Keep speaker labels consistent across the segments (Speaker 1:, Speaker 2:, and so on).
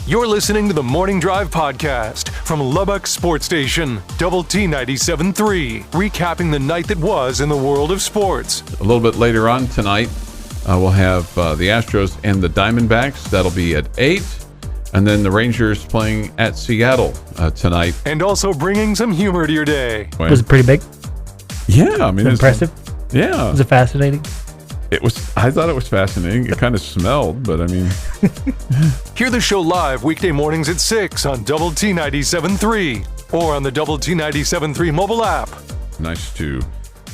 Speaker 1: You're listening to the Morning Drive podcast from Lubbock Sports Station, Double T 97.3, recapping the night that was in the world of sports.
Speaker 2: A little bit later on tonight, we'll have the Astros and the Diamondbacks. That'll be at 8. And then the Rangers playing at Seattle tonight.
Speaker 1: And also bringing some humor to your day.
Speaker 3: Was it pretty big?
Speaker 2: Yeah, I mean,
Speaker 3: it's impressive.
Speaker 2: Yeah.
Speaker 3: Was it fascinating?
Speaker 2: I thought it was fascinating. It kind of smelled, but I mean.
Speaker 1: Hear the show live weekday mornings at 6 on Double T 97.3 or on the Double T 97.3 mobile app.
Speaker 2: Nice to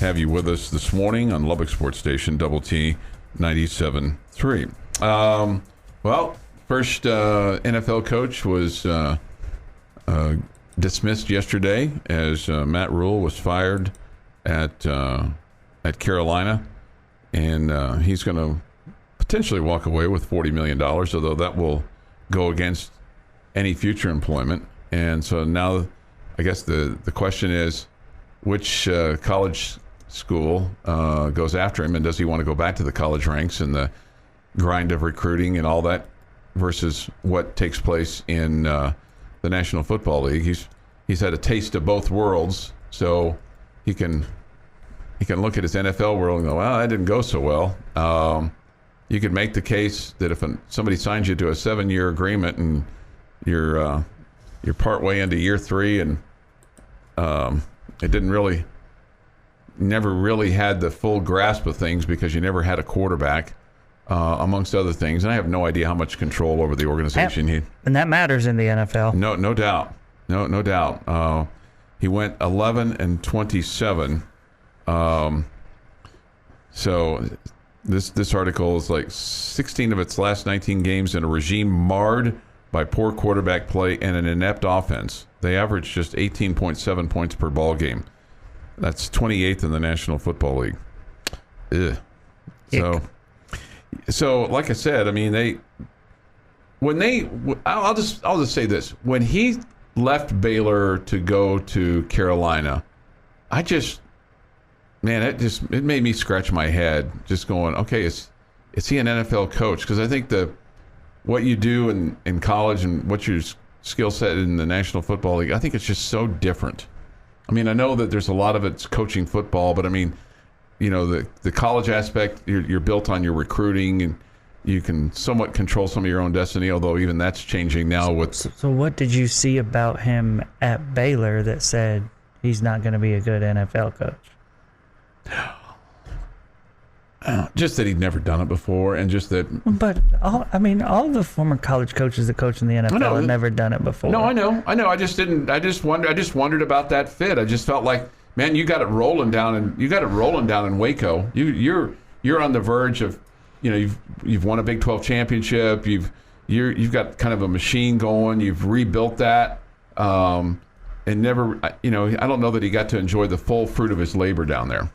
Speaker 2: have you with us this morning on Lubbock Sports Station, Double T 97.3. Well, first NFL coach was dismissed yesterday as Matt Rule was fired at Carolina. And he's going to potentially walk away with $40 million, although that will go against any future employment. And so now I guess the question is, which college school goes after him, and does he want to go back to the college ranks and the grind of recruiting and all that versus what takes place in the National Football League? He's had a taste of both worlds, so he can look at his NFL world and go, well, that didn't go so well. You could make the case that if somebody signs you to a 7-year agreement and you're partway into year 3 and it never really had the full grasp of things because you never had a quarterback, amongst other things. And I have no idea how much control over the organization he.
Speaker 3: And that matters in the NFL.
Speaker 2: No doubt. No doubt. He went 11-27. So this article is like 16 of its last 19 games in a regime marred by poor quarterback play and an inept offense. They averaged just 18.7 points per ball game. That's 28th in the National Football League. Ugh. So like I said, I mean, I'll just say this. When he left Baylor to go to Carolina, it made me scratch my head just going, okay, is he an NFL coach? Because I think what you do in college and what your skill set in the National Football League, I think it's just so different. I mean, I know that there's a lot of it's coaching football, but I mean, you know, the college aspect, you're built on your recruiting and you can somewhat control some of your own destiny, although even that's changing now.
Speaker 3: So what did you see about him at Baylor that said he's not going to be a good NFL coach?
Speaker 2: Just that he'd never done it before, and just that.
Speaker 3: But all the former college coaches that coach in the NFL have never done it before.
Speaker 2: No, I know. I just wondered about that fit. I just felt like, man, you got it rolling down in Waco. You're on the verge of, you know, you've won a Big 12 championship. You've got kind of a machine going. You've rebuilt that, and never. You know, I don't know that he got to enjoy the full fruit of his labor down there.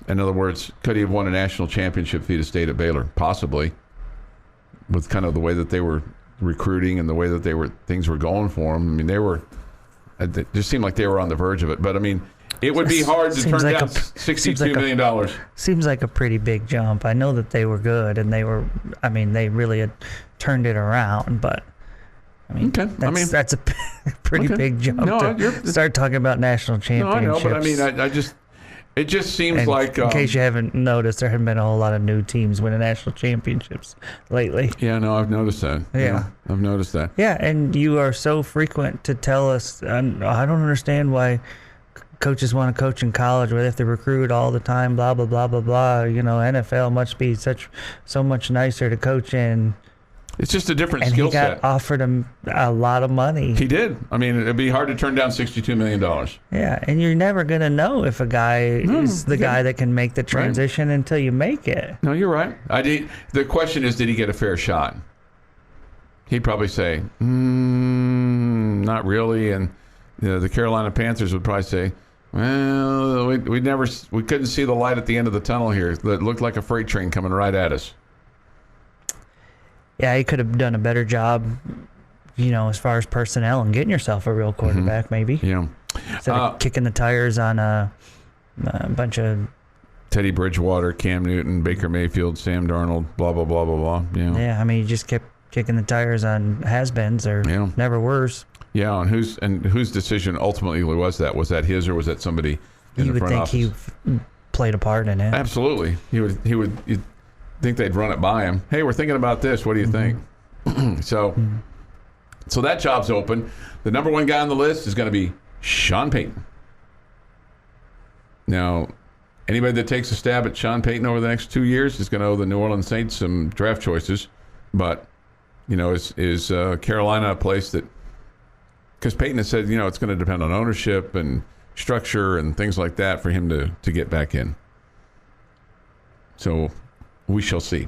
Speaker 2: In other words, could he have won a national championship if he'd have stayed at Baylor? Possibly, with kind of the way that they were recruiting and the way that things were going for him. I mean, it just seemed like they were on the verge of it. But I mean, it would be hard to turn down $62 million.
Speaker 3: Seems like a pretty big jump. I know that they were good and they really had turned it around, but I mean, that's a pretty big jump to start talking about national championships.
Speaker 2: No, I know, but I mean, it just seems like...
Speaker 3: in case you haven't noticed, there haven't been a whole lot of new teams winning national championships lately.
Speaker 2: Yeah, no, I've noticed that.
Speaker 3: Yeah.
Speaker 2: I've noticed that.
Speaker 3: Yeah, and you are so frequent to tell us, I don't understand why coaches want to coach in college where they have to recruit all the time, blah, blah, blah, blah, blah. You know, NFL must be so much nicer to coach in.
Speaker 2: It's just a different skill set.
Speaker 3: And he got offered him a lot of money.
Speaker 2: He did. I mean, it'd be hard to turn down $62 million.
Speaker 3: Yeah, and you're never going to know if a guy is the guy that can make the transition until you make it.
Speaker 2: No, you're right. The question is, did he get a fair shot? He'd probably say, not really. And the Carolina Panthers would probably say, well, we couldn't see the light at the end of the tunnel here. It looked like a freight train coming right at us.
Speaker 3: Yeah, he could have done a better job, you know, as far as personnel and getting yourself a real quarterback, maybe.
Speaker 2: Yeah.
Speaker 3: Instead of kicking the tires on a bunch of...
Speaker 2: Teddy Bridgewater, Cam Newton, Baker Mayfield, Sam Darnold, blah, blah, blah, blah, blah.
Speaker 3: Yeah, I mean, he just kept kicking the tires on has-beens or never worse.
Speaker 2: Yeah, and whose decision ultimately was that? Was that his or was that somebody in the front office?
Speaker 3: You would think he played a part in it.
Speaker 2: Absolutely. You'd think they'd run it by him. Hey, we're thinking about this. What do you think? So that job's open. The number one guy on the list is going to be Sean Payton. Now, anybody that takes a stab at Sean Payton over the next 2 years is going to owe the New Orleans Saints some draft choices. But, is Carolina a place that... Because Payton has said, it's going to depend on ownership and structure and things like that for him to get back in. So we shall see.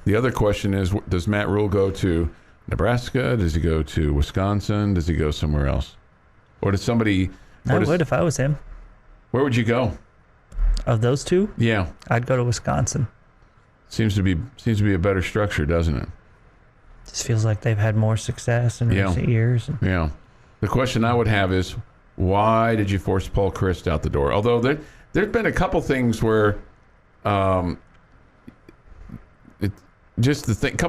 Speaker 2: The other question is, does Matt Rule go to Nebraska? Does he go to Wisconsin? Does he go somewhere else? Or does somebody...
Speaker 3: I would if I was him.
Speaker 2: Where would you go?
Speaker 3: Of those two?
Speaker 2: Yeah.
Speaker 3: I'd go to Wisconsin.
Speaker 2: Seems to be a better structure, doesn't it?
Speaker 3: Just feels like they've had more success in recent years.
Speaker 2: Yeah. The question I would have is, why did you force Paul Chryst out the door? Although there's been a couple things where, couple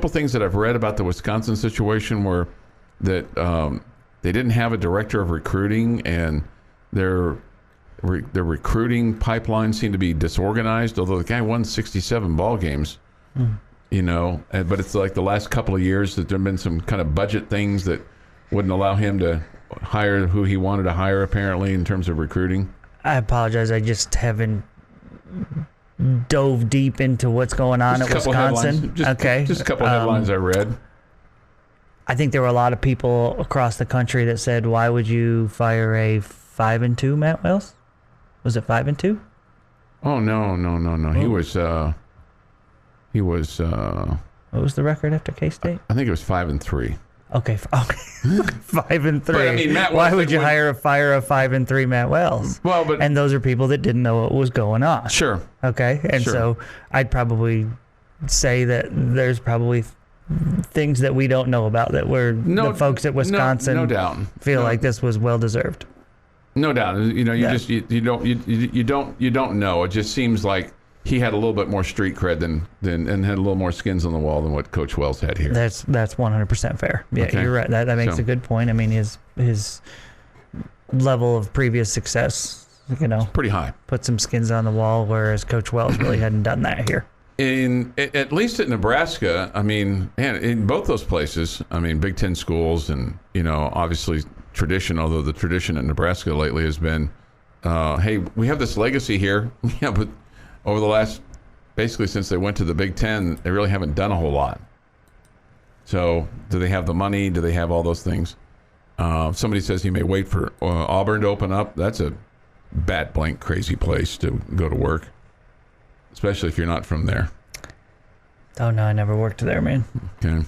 Speaker 2: things that I've read about the Wisconsin situation were that they didn't have a director of recruiting and their recruiting pipeline seemed to be disorganized. Although the guy won 67 ball games. But it's like the last couple of years that there have been some kind of budget things that wouldn't allow him to hire who he wanted to hire, apparently, in terms of recruiting.
Speaker 3: I apologize. I just haven't dove deep into what's going on at Wisconsin.
Speaker 2: Just a couple of headlines I read.
Speaker 3: I think there were a lot of people across the country that said, why would you fire a 5-2 Matt Wells? Was it 5-2?
Speaker 2: Oh, no. He was.
Speaker 3: What was the record after K-State?
Speaker 2: I think it was 5-3.
Speaker 3: Okay, 5-3.
Speaker 2: But I mean, Matt Wells,
Speaker 3: why would you fire a 5-3 Matt Wells?
Speaker 2: Well,
Speaker 3: and those are people that didn't know what was going on.
Speaker 2: Sure.
Speaker 3: Okay, and so I'd probably say that there's probably things that we don't know about that the folks at Wisconsin
Speaker 2: no doubt
Speaker 3: feel like this was well deserved.
Speaker 2: No doubt. You don't know. It just seems like he had a little bit more street cred and had a little more skins on the wall than what Coach Wells had here.
Speaker 3: That's 100% fair. Yeah, okay. You're right. That makes a good point. I mean, his level of previous success, it's
Speaker 2: pretty high.
Speaker 3: Put some skins on the wall, whereas Coach Wells really hadn't done that here.
Speaker 2: At least at Nebraska, I mean, and in both those places, I mean, Big Ten schools and, obviously tradition, although the tradition at Nebraska lately has been, hey, we have this legacy here. Yeah, but over the last, basically since they went to the Big Ten, they really haven't done a whole lot. So do they have the money? Do they have all those things? Somebody says he may wait for Auburn to open up. That's a bat blank crazy place to go to work, especially if you're not from there.
Speaker 3: Oh, no, I never worked there, man.
Speaker 2: Okay.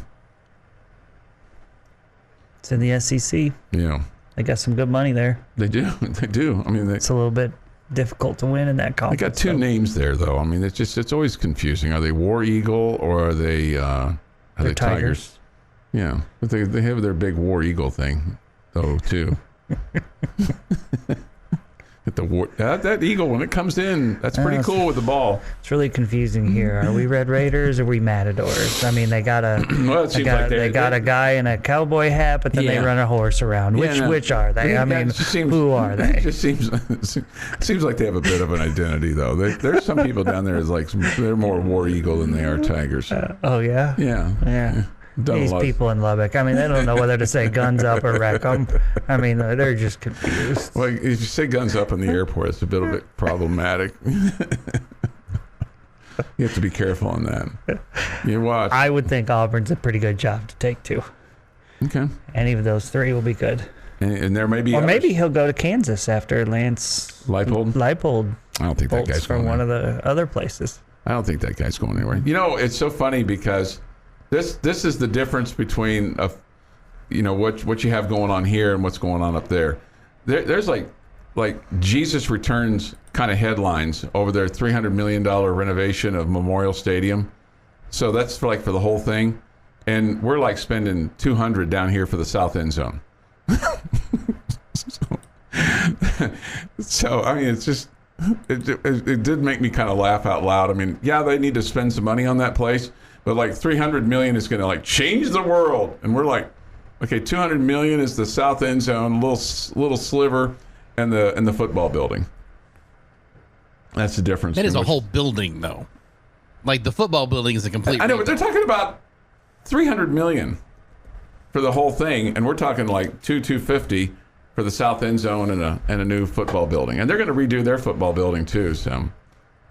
Speaker 3: It's in the SEC.
Speaker 2: Yeah.
Speaker 3: They got some good money there.
Speaker 2: They do. They do. I mean,
Speaker 3: it's a little bit difficult to win in that conference.
Speaker 2: They got two names there, though. I mean, it's always confusing. Are they War Eagle or are they Tigers? Yeah, but they have their big War Eagle thing, though, too. At the war, that eagle when it comes in, that's pretty cool with the ball.
Speaker 3: It's really confusing here. Are we Red Raiders or are we Matadors? I mean, they got a a guy in a cowboy hat, but then they run a horse around. Which are they? I mean, who are they?
Speaker 2: It just seems like they have a bit of an identity, though. There's some people down there is like they're more War Eagle than they are Tigers.
Speaker 3: Oh yeah.
Speaker 2: Yeah.
Speaker 3: These people in Lubbock, I mean, they don't know whether to say guns up or wreck them. I mean, they're just confused.
Speaker 2: Well, if you say guns up in the airport, it's a bit problematic. You have to be careful on that. You watch.
Speaker 3: I would think Auburn's a pretty good job to take, too.
Speaker 2: Okay.
Speaker 3: Any of those three will be good.
Speaker 2: And there may be others.
Speaker 3: Maybe he'll go to Kansas after Lance Leipold.
Speaker 2: I don't think that guy's going
Speaker 3: from one of the other places.
Speaker 2: I don't think that guy's going anywhere. It's so funny because This is the difference between what you have going on here and what's going on up there. There's like Jesus Returns kind of headlines over their $300 million renovation of Memorial Stadium. So that's for the whole thing, and we're like spending $200 down here for the south end zone. So I mean, it's just it did make me kind of laugh out loud. I mean, yeah, they need to spend some money on that place. But like 300 million is going to like change the world. And we're like, okay, 200 million is the south end zone, little sliver, and the football building. That's the difference.
Speaker 4: That is a whole building, though. Like the football building is a complete.
Speaker 2: I know, but they're talking about 300 million for the whole thing, and we're talking like 250 for the south end zone and a new football building, and they're going to redo their football building too. So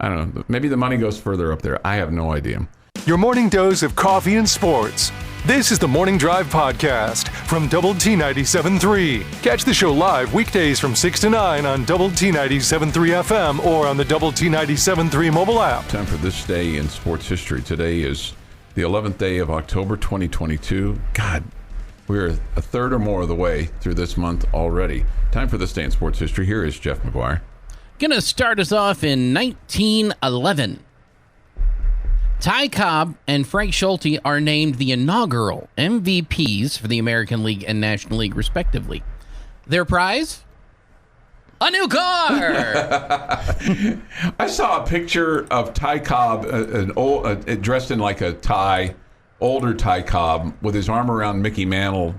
Speaker 2: I don't know. Maybe the money goes further up there. I have no idea.
Speaker 1: Your morning dose of coffee and sports. This is the Morning Drive Podcast from Double T 97.3. Catch the show live weekdays from 6 to 9 on Double T 97.3 FM or on the Double T 97.3 mobile app.
Speaker 2: Time for this day in sports history. Today is the 11th day of October 2022. God, we're a third or more of the way through this month already. Time for this day in sports history. Here is Jeff McGuire.
Speaker 4: Gonna start us off in 1911. Ty Cobb and Frank Schulte are named the inaugural MVPs for the American League and National League, respectively. Their prize? A new car!
Speaker 2: I saw a picture of Ty Cobb, dressed in like a tie, older Ty Cobb, with his arm around Mickey Mantle.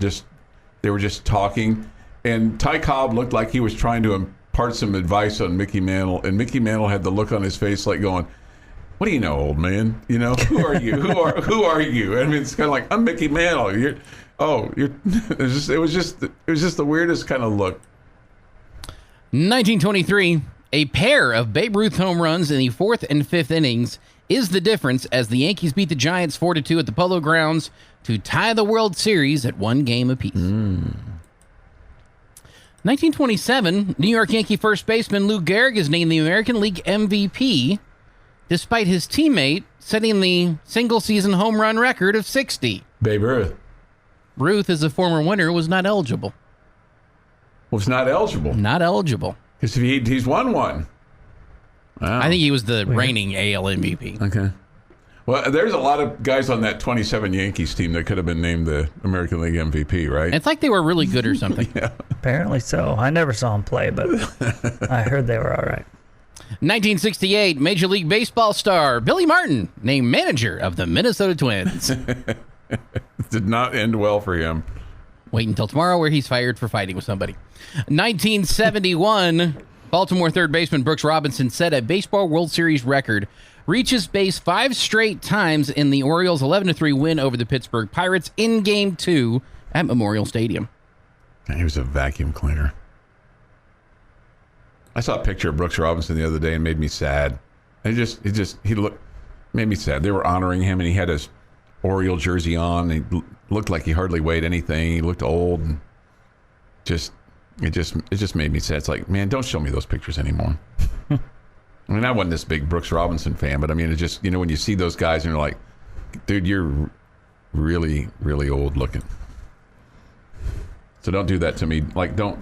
Speaker 2: They were just talking, and Ty Cobb looked like he was trying to impart some advice on Mickey Mantle, and Mickey Mantle had the look on his face like going, "What do you know, old man? You know, who are you? Who are you?" I mean, it's kind of like, I'm Mickey Mantle. It was just the weirdest kind of look.
Speaker 4: 1923, a pair of Babe Ruth home runs in the fourth and fifth innings is the difference as the Yankees beat the Giants 4-2 at the Polo Grounds to tie the World Series at 1 game apiece. 1927, New York Yankee first baseman Lou Gehrig is named the American League MVP, despite his teammate setting the single-season home run record of 60.
Speaker 2: Babe Ruth.
Speaker 4: Ruth, as a former winner, was not eligible.
Speaker 2: Was not eligible?
Speaker 4: Not eligible.
Speaker 2: Because he's won one. Wow.
Speaker 4: I think he was the reigning AL MVP.
Speaker 2: Okay. Well, there's a lot of guys on that 27 Yankees team that could have been named the American League MVP, right?
Speaker 4: It's like they were really good or something.
Speaker 2: Yeah.
Speaker 3: Apparently so. I never saw him play, but I heard they were all right.
Speaker 4: 1968, Major League Baseball star Billy Martin named manager of the Minnesota Twins.
Speaker 2: Did not end well for him.
Speaker 4: Wait until tomorrow where he's fired for fighting with somebody. 1971, Baltimore third baseman Brooks Robinson set a baseball World Series record, reaches base 5 straight times in the Orioles' 11-3 win over the Pittsburgh Pirates in Game 2 at Memorial Stadium.
Speaker 2: He was a vacuum cleaner. I saw a picture of Brooks Robinson the other day and made me sad. He made me sad. They were honoring him, and he had his Oriole jersey on. And he looked like he hardly weighed anything. He looked old, and it just made me sad. It's like, man, don't show me those pictures anymore. I mean, I wasn't this big Brooks Robinson fan, but I mean, it just, when you see those guys and you're like, dude, you're really, really old looking. So don't do that to me. Like, don't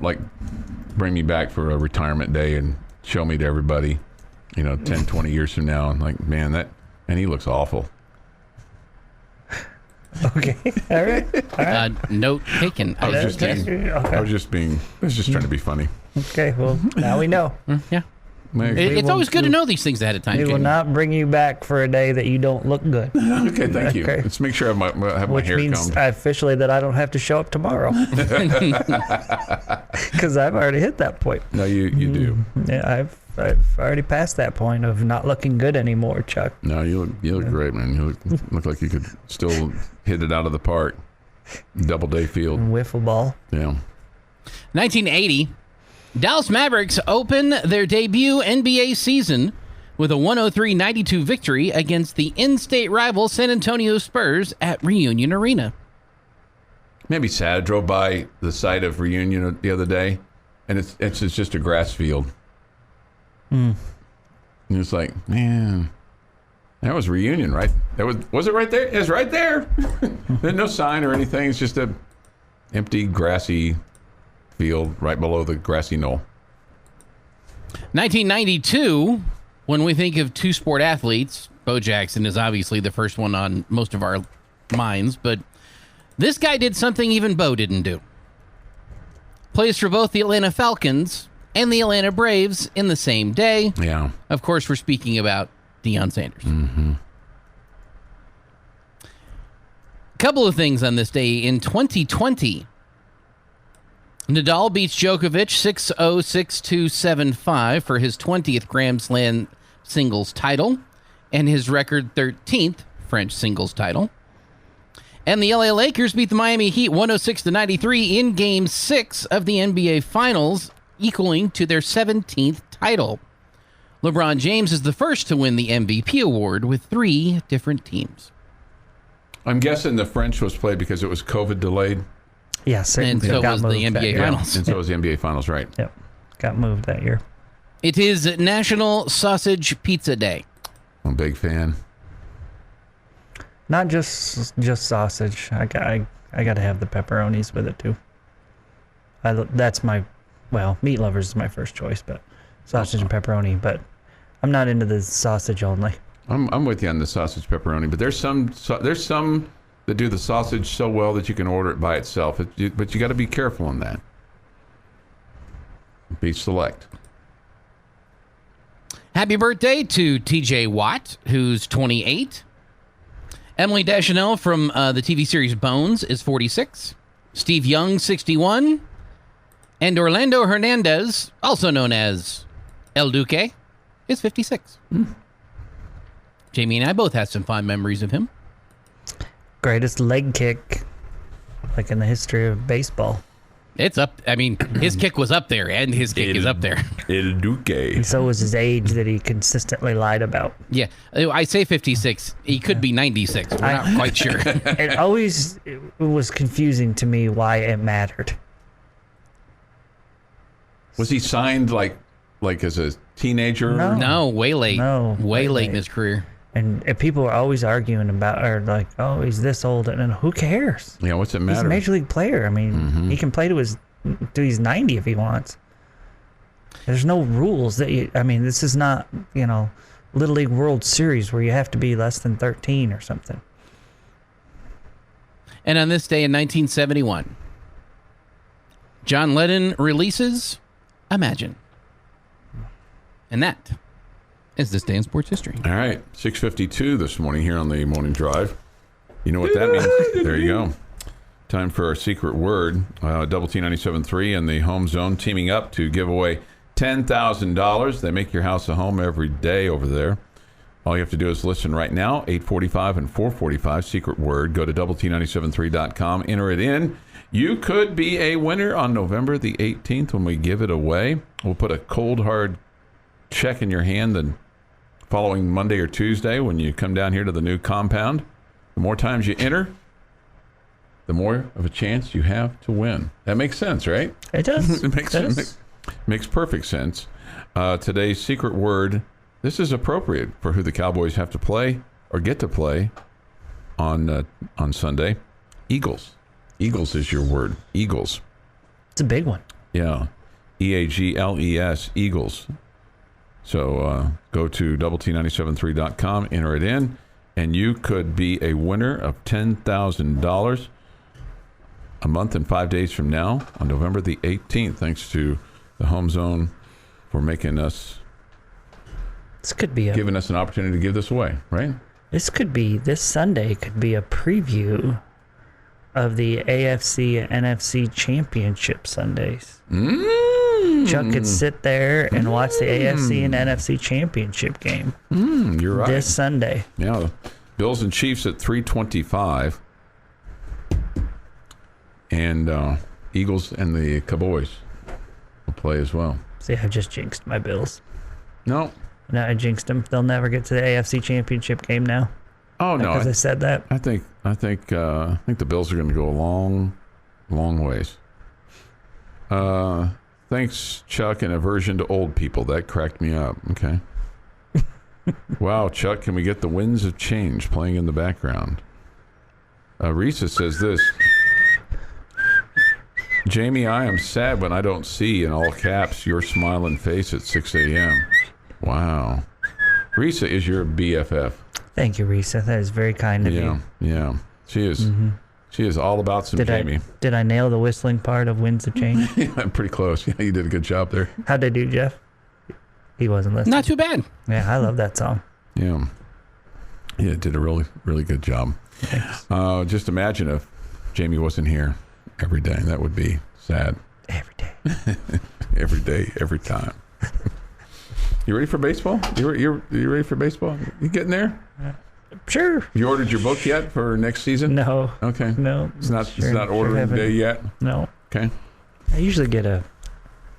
Speaker 2: bring me back for a retirement day and show me to everybody, 10, 20 years from now. And like, man, he looks awful.
Speaker 3: Okay. All right.
Speaker 4: Note taken.
Speaker 2: I was just trying to be funny.
Speaker 3: Okay. Well, now we know.
Speaker 4: Yeah. It's always good to know these things ahead of time.
Speaker 3: We will not bring you back for a day that you don't look good.
Speaker 2: Okay, thank you. Let's make sure I have my hair
Speaker 3: Which means
Speaker 2: combed.
Speaker 3: officially that I don't have to show up tomorrow. Because I've already hit that point.
Speaker 2: No, you do.
Speaker 3: Yeah, I've already passed that point of not looking good anymore, Chuck.
Speaker 2: No, you look great, man. You look like you could still hit it out of the park. Doubleday field.
Speaker 3: Wiffle ball.
Speaker 2: Yeah.
Speaker 4: 1980, Dallas Mavericks open their debut NBA season with a 103-92 victory against the in-state rival San Antonio Spurs at Reunion Arena.
Speaker 2: Maybe sad. I drove by the site of Reunion the other day, and it's just a grass field. And it's like, man, that was Reunion, right? Was it right there? It was right there. There's no sign or anything. It's just a empty, grassy field right below the grassy knoll.
Speaker 4: 1992, when we think of two-sport athletes, Bo Jackson is obviously the first one on most of our minds, but this guy did something even Bo didn't do. Plays for both the Atlanta Falcons and the Atlanta Braves in the same day.
Speaker 2: Yeah.
Speaker 4: Of course, we're speaking about Deion Sanders.
Speaker 2: Mm-hmm.
Speaker 4: Couple of things on this day. In 2020, Nadal beats Djokovic 6-0, 6-2, 7-5 for his 20th Grand Slam singles title and his record 13th French singles title. And the LA Lakers beat the Miami Heat 106-93 in Game 6 of the NBA Finals, equaling to their 17th title. LeBron James is the first to win the MVP award with 3 different teams.
Speaker 2: I'm guessing the French was played because it was COVID delayed.
Speaker 3: Yes,
Speaker 4: and so was the NBA Finals.
Speaker 2: And so was the NBA Finals, right?
Speaker 3: Yep, got moved that year.
Speaker 4: It is National Sausage Pizza Day.
Speaker 2: I'm a big fan.
Speaker 3: Not just sausage. I got to have the pepperonis with it too. That's my, meat lovers is my first choice, but sausage and pepperoni. But I'm not into the sausage only.
Speaker 2: I'm with you on the sausage pepperoni, but there's some that do the sausage so well that you can order it by itself. But you got to be careful on that. Be select.
Speaker 4: Happy birthday to TJ Watt, who's 28. Emily Deschanel from the TV series Bones is 46. Steve Young, 61. And Orlando Hernandez, also known as El Duque, is 56. Jamie and I both have some fond memories of him.
Speaker 3: Greatest leg kick, like in the history of baseball.
Speaker 4: It's up. I mean, his kick was up there, and his kick is up there.
Speaker 2: El Duque.
Speaker 3: And so was his age that he consistently lied about.
Speaker 4: Yeah, I say 56. He could be 96. We're not quite sure.
Speaker 3: It was confusing to me why it mattered.
Speaker 2: Was he signed like as a teenager?
Speaker 4: No, way late.
Speaker 3: No,
Speaker 4: way late in his career.
Speaker 3: And people are always arguing about, or like, oh, he's this old, and who cares?
Speaker 2: Yeah, what's it matter?
Speaker 3: He's a major league player. I mean, he can play to he's 90 if he wants. There's no rules this is not, Little League World Series where you have to be less than 13 or something.
Speaker 4: And on this day in 1971, John Lennon releases Imagine. And that is this day in sports history.
Speaker 2: All right, 6:52 this morning here on the Morning Drive. You know what that means? There you go. Time for our secret word. Double T 97.3 and the Home Zone teaming up to give away $10,000. They make your house a home every day over there. All you have to do is listen right now, 8:45 and 4:45, secret word. Go to doublet973.com, enter it in. You could be a winner on November the 18th when we give it away. We'll put a cold, hard check in your hand the following Monday or Tuesday when you come down here to the new compound. The more times you enter, the more of a chance you have to win. That makes sense, right?
Speaker 3: It does.
Speaker 2: It makes perfect sense. Today's secret word, this is appropriate for who the Cowboys have to play or get to play on Sunday. Eagles. Eagles is your word. Eagles.
Speaker 3: It's a big one.
Speaker 2: Yeah. EAGLES. Eagles. So go to doublet973.com, enter it in, and you could be a winner of $10,000 a month and 5 days from now on November the 18th. Thanks to the Home Zone for giving us an opportunity to give this away, right?
Speaker 3: This Sunday could be a preview of the AFC and NFC Championship Sundays. Chuck could sit there and watch the AFC and NFC Championship game.
Speaker 2: You're right.
Speaker 3: This Sunday.
Speaker 2: Yeah. Bills and Chiefs at 3:25. And Eagles and the Cowboys will play as well.
Speaker 3: See, I just jinxed my Bills.
Speaker 2: No,
Speaker 3: I jinxed them. They'll never get to the AFC Championship game now.
Speaker 2: Oh no!
Speaker 3: Because I said that.
Speaker 2: I think the Bills are going to go a long, long ways. Thanks, Chuck. An aversion to old people that cracked me up. Okay. Wow, Chuck, can we get the winds of change playing in the background? Risa says this. Jamie, I am sad when I don't see in all caps your smiling face at 6 a.m. Wow. Risa is your BFF.
Speaker 3: Thank you, Risa. That is very kind of you.
Speaker 2: Yeah. She is. She is all about some Jamie.
Speaker 3: Did I nail the whistling part of Winds of Change?
Speaker 2: Yeah, I'm pretty close. Yeah, you did a good job there.
Speaker 3: How'd I do, Jeff? He wasn't listening.
Speaker 4: Not too bad.
Speaker 3: Yeah, I love that song.
Speaker 2: Yeah. Yeah, did a really, really good job. Just imagine if Jamie wasn't here every day. That would be sad.
Speaker 3: Every day.
Speaker 2: Every day, every time. You ready for baseball? You ready for baseball? You getting there?
Speaker 3: Sure.
Speaker 2: You ordered your book yet for next season?
Speaker 3: No.
Speaker 2: Okay.
Speaker 3: No.
Speaker 2: It's not ordering day yet?
Speaker 3: No.
Speaker 2: Okay.
Speaker 3: I usually get a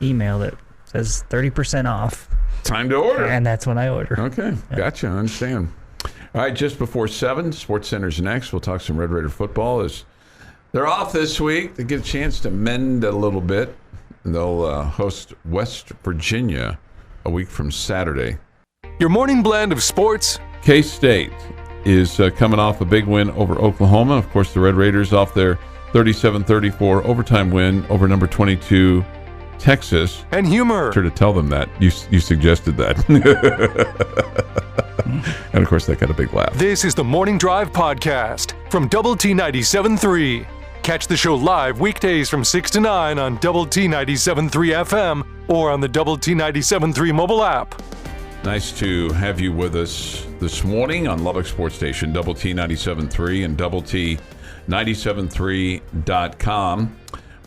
Speaker 3: email that says 30% off.
Speaker 2: Time to order.
Speaker 3: And that's when I order.
Speaker 2: Okay. Yeah. Gotcha. I understand. All right. Just before 7, Sports Center's next. We'll talk some Red Raider football. As they're off this week, they get a chance to mend a little bit. They'll host West Virginia a week from Saturday.
Speaker 1: Your morning blend of sports.
Speaker 2: K-State is coming off a big win over Oklahoma. Of course, the Red Raiders off their 37-34 overtime win over number 22 Texas.
Speaker 1: And humor.
Speaker 2: Sure to tell them that. You suggested that. And, of course, they got a big laugh.
Speaker 1: This is the Morning Drive Podcast from Double T 97.3. Catch the show live weekdays from 6 to 9 on Double T 97.3 FM or on the Double T 97.3 mobile app.
Speaker 2: Nice to have you with us this morning on Lubbock Sports Station, Double T 97.3 and Double T 97.3.com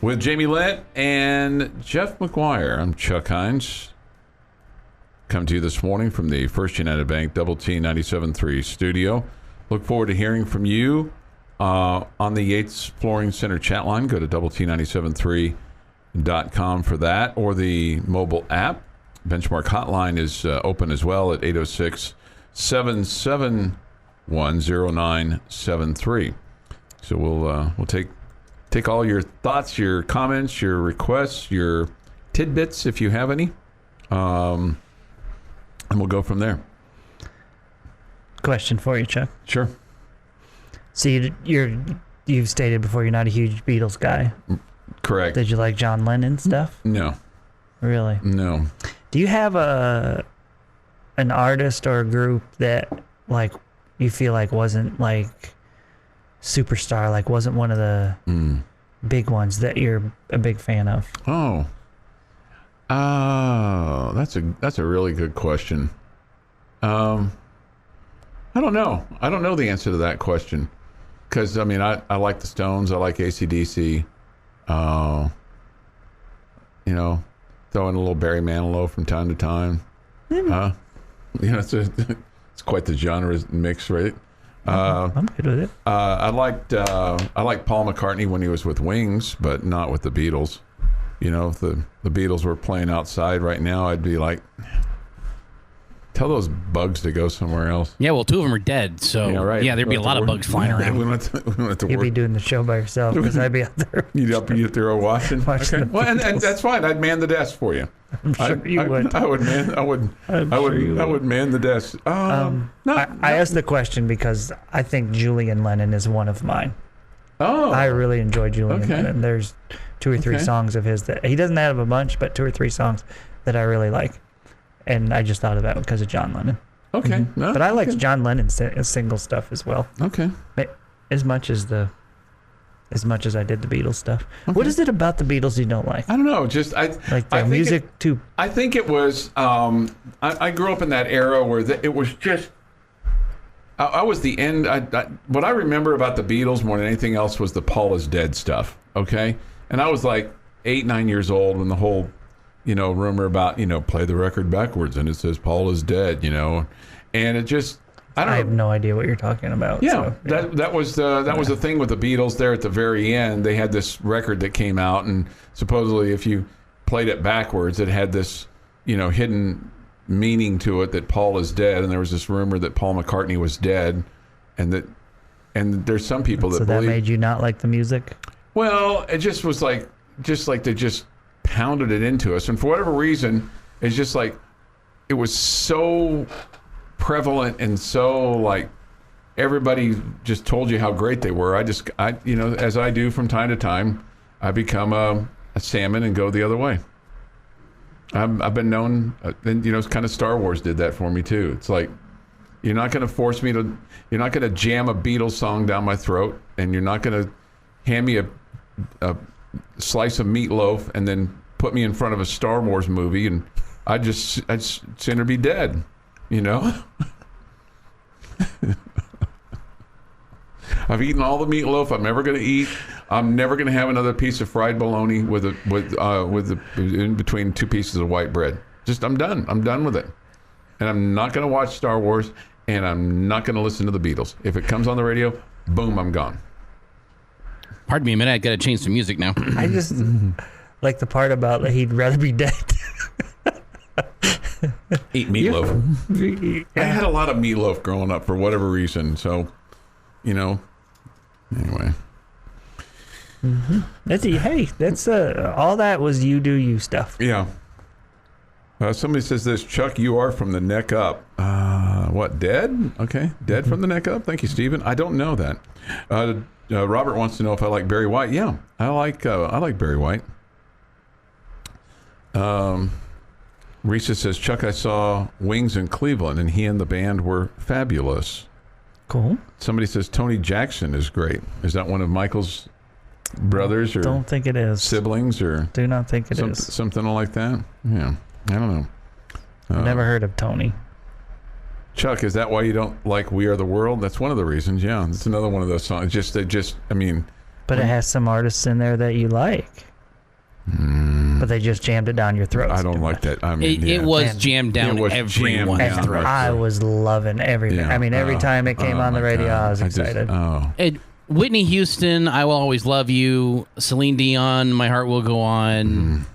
Speaker 2: with Jamie Lent and Jeff McGuire. I'm Chuck Hines. Come to you this morning from the First United Bank Double T 97.3 studio. Look forward to hearing from you on the Yates Flooring Center chat line. Go to Double T 97.3.com for that, or the mobile app. Benchmark hotline is open as well at 806-771-0973. So we'll take all your thoughts, your comments, your requests, your tidbits if you have any, and we'll go from there.
Speaker 3: Question for you, Chuck.
Speaker 2: Sure.
Speaker 3: So you've stated before you're not a huge Beatles guy.
Speaker 2: Correct.
Speaker 3: Did you like John Lennon stuff?
Speaker 2: No.
Speaker 3: Really?
Speaker 2: No.
Speaker 3: Do you have an artist or a group that like you feel like wasn't like superstar, like wasn't one of the big ones that you're a big fan of?
Speaker 2: Oh, that's a really good question. I don't know. I don't know the answer to that question because I mean I like the Stones. I like AC/DC. Throw in a little Barry Manilow from time to time. It's quite the genre mix, right?
Speaker 3: I'm good with it.
Speaker 2: I liked Paul McCartney when he was with Wings, but not with the Beatles. If the Beatles were playing outside right now, I'd be like, tell those bugs to go somewhere else.
Speaker 4: Yeah, well, 2 of them are dead, so yeah, there'd be a lot of bugs flying around.
Speaker 3: You'd be doing the show by yourself because I'd be out there.
Speaker 2: You'd be out there watching. Okay. Well, and that's fine. I'd man the desk for you.
Speaker 3: I'm sure you would.
Speaker 2: I would man the desk.
Speaker 3: I asked the question because I think Julian Lennon is one of mine.
Speaker 2: Oh,
Speaker 3: I really enjoy Julian Lennon. There's 2 or 3 songs of his that he doesn't have a bunch, but 2 or 3 songs that I really like. And I just thought of that because of John Lennon.
Speaker 2: Okay.
Speaker 3: Mm-hmm. No, but I liked John Lennon's single stuff as well.
Speaker 2: Okay.
Speaker 3: As much as I did the Beatles stuff. Okay. What is it about the Beatles you don't like?
Speaker 2: I don't know. Just
Speaker 3: like their music too.
Speaker 2: I think it was. I grew up in that era where it was just. I was the end. What I remember about the Beatles more than anything else was the Paul is dead stuff. Okay, and I was like 8, 9 years old when the whole. Rumor about, play the record backwards and it says Paul is dead, and it just, I
Speaker 3: have no idea what you're talking about.
Speaker 2: Yeah, so, that was the thing with the Beatles there at the very end. They had this record that came out and supposedly if you played it backwards, it had this, hidden meaning to it that Paul is dead. And there was this rumor that Paul McCartney was dead and there's some people that believe.
Speaker 3: So that made you not like the music?
Speaker 2: Well, it just was like they just pounded it into us, and for whatever reason it's just like it was so prevalent and so like everybody just told you how great they were. I as I do from time to time, I become a salmon and go the other way. I've been known, kind of Star Wars did that for me too. It's like you're not going to force me to, you're not going to jam a Beatles song down my throat, and you're not going to hand me a slice of meatloaf and then put me in front of a Star Wars movie, and I'd sooner be dead, I've eaten all the meatloaf I'm ever going to eat. I'm never going to have another piece of fried bologna in between two pieces of white bread. I'm done. I'm done with it. And I'm not going to watch Star Wars, and I'm not going to listen to the Beatles. If it comes on the radio, boom, I'm gone.
Speaker 4: Pardon me a minute. I got to change some music now.
Speaker 3: I just like the part about that he'd rather be dead.
Speaker 2: Eat meatloaf. I had a lot of meatloaf growing up for whatever reason. So, anyway.
Speaker 3: Mm-hmm. That's all that was you do you stuff.
Speaker 2: Yeah. Somebody says this, Chuck, you are from the neck up. What, dead? Okay, dead from the neck up. Thank you, Stephen. I don't know that. Robert wants to know if I like Barry White. Yeah, I like Barry White. Risa says, Chuck, I saw Wings in Cleveland, and he and the band were fabulous.
Speaker 3: Cool.
Speaker 2: Somebody says Tony Jackson is great. Is that one of Michael's brothers or
Speaker 3: don't think it is
Speaker 2: siblings or
Speaker 3: do not think it is
Speaker 2: something like that? Yeah, I don't know.
Speaker 3: Never heard of Tony.
Speaker 2: Chuck, is that why you don't like We Are the World? That's one of the reasons. Yeah, it's another one of those songs. But
Speaker 3: it has some artists in there that you like. But they just jammed it down your throat.
Speaker 2: I don't like that.
Speaker 4: It was jammed down everyone's throat.
Speaker 3: I was loving everything.
Speaker 2: Yeah.
Speaker 3: I mean, every time it came on the radio, I was excited.
Speaker 4: Whitney Houston, I Will Always Love You. Celine Dion, My Heart Will Go On.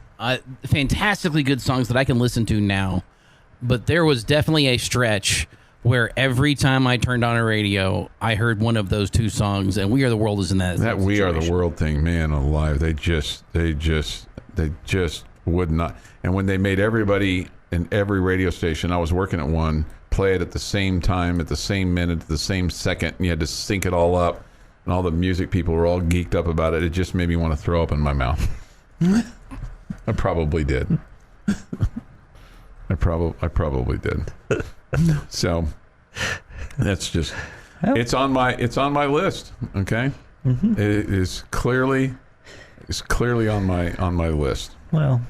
Speaker 4: Fantastically good songs that I can listen to now. But there was definitely a stretch where every time I turned on a radio, I heard one of those two songs, and We Are the World is in that.
Speaker 2: That We Are the World thing, man, alive. They just would not. And when they made everybody in every radio station, I was working at one, play it at the same time, at the same minute, at the same second, and you had to sync it all up, and all the music people were all geeked up about it. It just made me want to throw up in my mouth. I probably did. I probably did. So that's just it's on my list. Okay, It is clearly on my list.
Speaker 3: Well,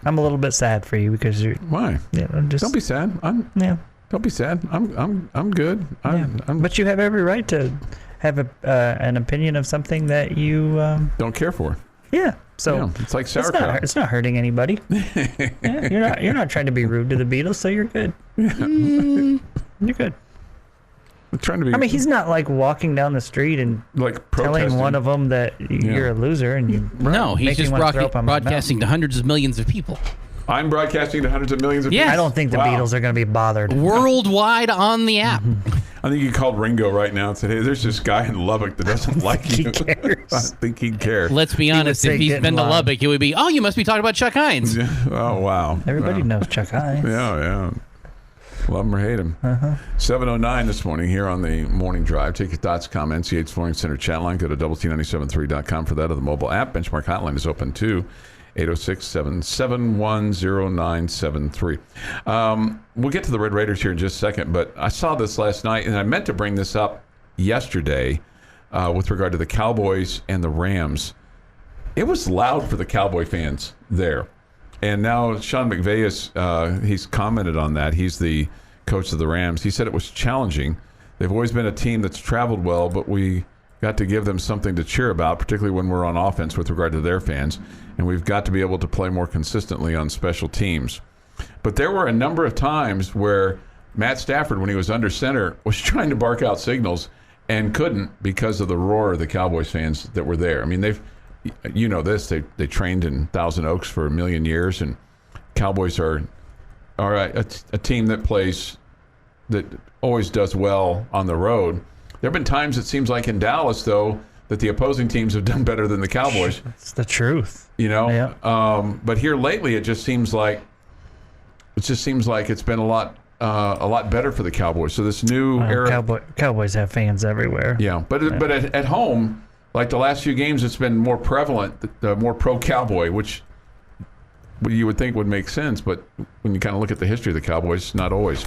Speaker 3: I'm a little bit sad for you because you're.
Speaker 2: Why?
Speaker 3: Yeah,
Speaker 2: don't be sad. Don't be sad. I'm good.
Speaker 3: But you have every right to have an opinion of something that you
Speaker 2: don't care for.
Speaker 3: Yeah. So
Speaker 2: yeah, it's like sauerkraut.
Speaker 3: It's not hurting anybody. Yeah, you're not trying to be rude to the Beatles, so you're good. Yeah. You're good.
Speaker 2: I'm trying to be.
Speaker 3: I mean, he's not like walking down the street and
Speaker 2: like
Speaker 3: telling one of them that you're a loser and you.
Speaker 4: No, he's just broadcasting to hundreds of millions of people.
Speaker 2: I'm broadcasting to hundreds of millions of people.
Speaker 3: I don't think the Beatles are going to be bothered.
Speaker 4: Worldwide on the app.
Speaker 2: I think you called Ringo right now and said, hey, there's this guy in Lubbock that doesn't like you.
Speaker 3: Cares.
Speaker 2: I think he'd care.
Speaker 4: Let's be honest, if he's been to Lubbock, it would be, you must be talking about Chuck Hines.
Speaker 2: Oh, wow.
Speaker 3: Everybody knows Chuck Hines.
Speaker 2: Yeah. Love him or hate him. 7:09 this morning here on the Morning Drive. Take your thoughts, comments. The Yates Flooring Center chat line. Go to WT973.com for that, or the mobile app. Benchmark hotline is open too. 806-771-0973. We'll get to the Red Raiders here in just a second, but I saw this last night, and I meant to bring this up yesterday with regard to the Cowboys and the Rams. It was loud for the Cowboy fans there. And now Sean McVay he's commented on that. He's the coach of the Rams. He said it was challenging. They've always been a team that's traveled well, but we got to give them something to cheer about, particularly when we're on offense with regard to their fans. And we've got to be able to play more consistently on special teams. But there were a number of times where Matt Stafford, when he was under center, was trying to bark out signals and couldn't because of the roar of the Cowboys fans that were there. I mean, they trained in Thousand Oaks for 1,000,000 years, and Cowboys are a team that always does well on the road. There have been times, it seems like in Dallas, though, that the opposing teams have done better than the Cowboys.
Speaker 3: That's the truth.
Speaker 2: Yeah. But here lately, it just seems like it's been a lot better for the Cowboys. So this new era,
Speaker 3: Cowboys have fans everywhere.
Speaker 2: Yeah, but at home, like the last few games, it's been more prevalent, more pro-Cowboy, which you would think would make sense, but when you kind of look at the history of the Cowboys, not always.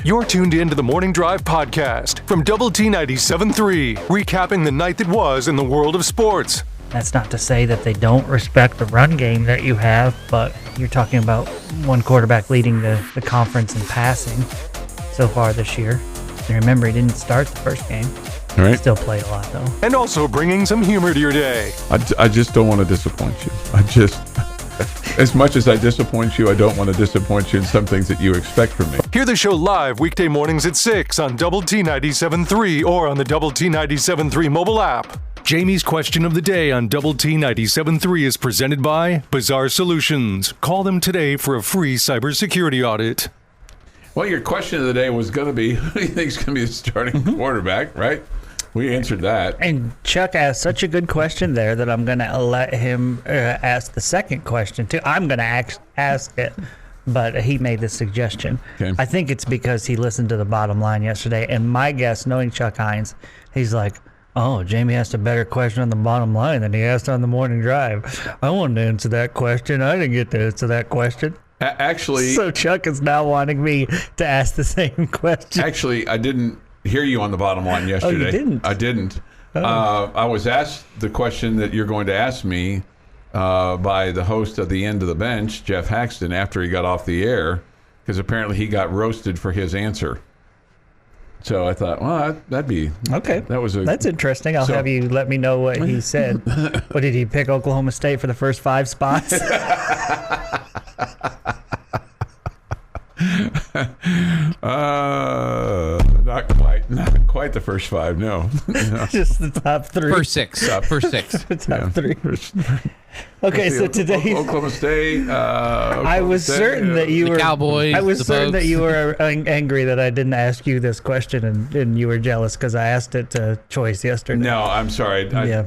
Speaker 1: You're tuned in to the Morning Drive podcast from Double T 97.3, recapping the night that was in the world of sports.
Speaker 3: That's not to say that they don't respect the run game that you have, but you're talking about one quarterback leading the conference in passing so far this year. And remember, he didn't start the first game.
Speaker 2: All right.
Speaker 3: Still play a lot, though.
Speaker 1: And also bringing some humor to your day.
Speaker 2: I just don't want to disappoint you. As much as I disappoint you, I don't want to disappoint you in some things that you expect from me.
Speaker 1: Hear the show live weekday mornings at 6 on Double T 97.3 or on the Double T 97.3 mobile app. Jamie's question of the day on Double T 97.3 is presented by Bizarre Solutions. Call them today for a free cybersecurity audit.
Speaker 2: Well, your question of the day was going to be, who do you think is going to be the starting quarterback, right? We answered that.
Speaker 3: And Chuck asked such a good question there that I'm going to let him ask the second question, too. I'm going to ask it, but he made the suggestion.
Speaker 2: Okay.
Speaker 3: I think it's because he listened to the bottom line yesterday, and my guess, knowing Chuck Hines, he's like, oh, Jamie asked a better question on the bottom line than he asked on the morning drive. I wanted to answer that question. I didn't get to answer that question.
Speaker 2: Actually,
Speaker 3: So Chuck is now wanting me to ask the same question.
Speaker 2: Actually, I didn't hear you on the bottom line yesterday.
Speaker 3: Oh, you didn't?
Speaker 2: I didn't.
Speaker 3: Oh.
Speaker 2: I was asked the question that you're going to ask me by the host of the End of the Bench, Jeff Haxton, after he got off the air, because apparently he got roasted for his answer. So I thought, well, that'd be
Speaker 3: Okay. That's interesting. I'll have you let me know what he said. What did he pick Oklahoma State for the first 5 spots?
Speaker 2: Not quite the first 5, no.
Speaker 3: Just the top 3.
Speaker 4: First 6. First 6.
Speaker 3: The top 3. Okay, so today
Speaker 2: Oklahoma State.
Speaker 3: I was certain that you
Speaker 4: The
Speaker 3: were
Speaker 4: Cowboys,
Speaker 3: I was
Speaker 4: the
Speaker 3: certain that
Speaker 4: Pokes.
Speaker 3: you were angry that I didn't ask you this question, and you were jealous because I asked it to Choice yesterday.
Speaker 2: No, I'm sorry.
Speaker 3: Yeah.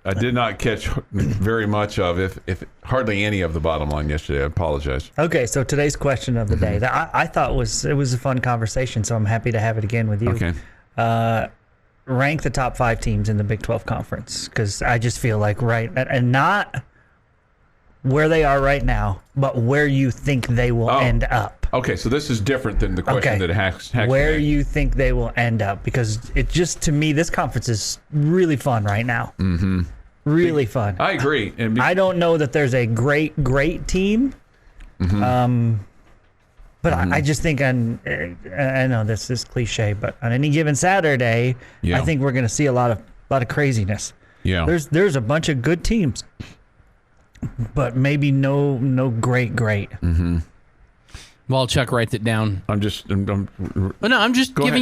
Speaker 2: I did not catch very much of, if hardly any of the bottom line yesterday. I apologize.
Speaker 3: Okay, so today's question of the day that I thought it was a fun conversation, so I'm happy to have it again with you.
Speaker 2: Okay.
Speaker 3: Rank the top 5 teams in the Big 12 Conference, because I just feel like and not where they are right now, but where you think they will end up.
Speaker 2: Okay, so this is different than the question that Hacks
Speaker 3: where
Speaker 2: made.
Speaker 3: you think they will end up, because it just, to me, this conference is really fun right now. Mm-hmm. Really fun.
Speaker 2: I agree. And
Speaker 3: I don't know that there's a great team.
Speaker 2: Mm-hmm.
Speaker 3: But I just think I know this is cliche, but on any given Saturday,
Speaker 2: Yeah.
Speaker 3: I think we're going to see a lot of craziness.
Speaker 2: Yeah.
Speaker 3: There's a bunch of good teams, but maybe no great.
Speaker 2: Mm-hmm.
Speaker 4: While Chuck writes it down.
Speaker 2: I'm just
Speaker 4: giving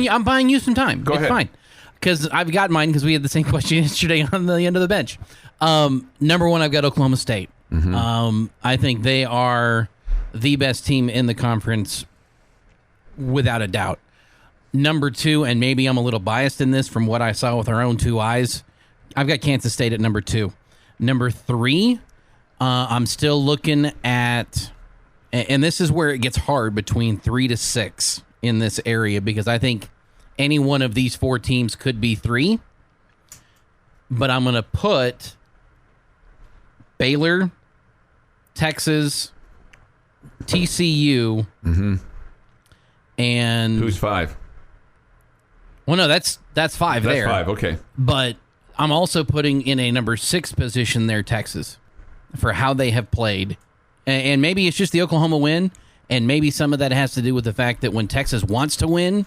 Speaker 4: you. I'm buying you some time.
Speaker 2: Go
Speaker 4: it's
Speaker 2: ahead.
Speaker 4: fine, because I've got mine, because we had the same question yesterday on the End of the Bench. Number 1, I've got Oklahoma State.
Speaker 2: Mm-hmm.
Speaker 4: I think they are the best team in the conference, without a doubt. Number 2, and maybe I'm a little biased in this from what I saw with our own 2 eyes, I've got Kansas State at number 2. Number 3, I'm still looking at, and this is where it gets hard, between 3 to 6 in this area, because I think any one of these 4 teams could be 3. But I'm going to put Baylor, Texas, TCU, and
Speaker 2: Who's 5?
Speaker 4: well, no, that's 5
Speaker 2: That's
Speaker 4: there.
Speaker 2: 5. Okay.
Speaker 4: But I'm also putting in a number 6 position there, Texas, for how they have played, and maybe it's just the Oklahoma win, and maybe some of that has to do with the fact that when Texas wants to win,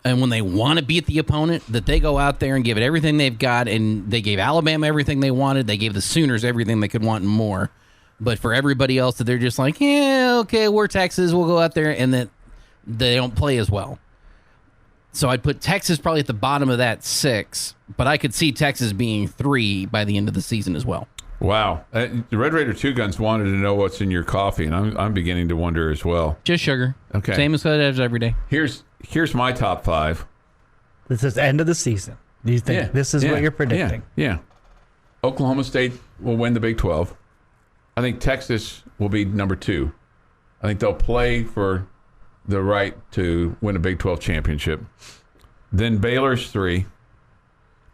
Speaker 4: and when they want to beat the opponent, that they go out there and give it everything they've got, and they gave Alabama everything they wanted, they gave the Sooners everything they could want and more. But for everybody else, that they're just like, yeah, okay, we're Texas, we'll go out there, and that they don't play as well. So I'd put Texas probably at the bottom of that 6, but I could see Texas being 3 by the end of the season as well.
Speaker 2: Wow. The Red Raider 2 Guns wanted to know what's in your coffee, and I'm beginning to wonder as well.
Speaker 4: Just sugar.
Speaker 2: Okay.
Speaker 4: Same as every day.
Speaker 2: Here's my top 5.
Speaker 3: This is end of the season. Do you think this is what you're predicting?
Speaker 2: Yeah. Oklahoma State will win the Big 12. I think Texas will be number 2. I think they'll play for the right to win a Big 12 championship. Then Baylor's 3.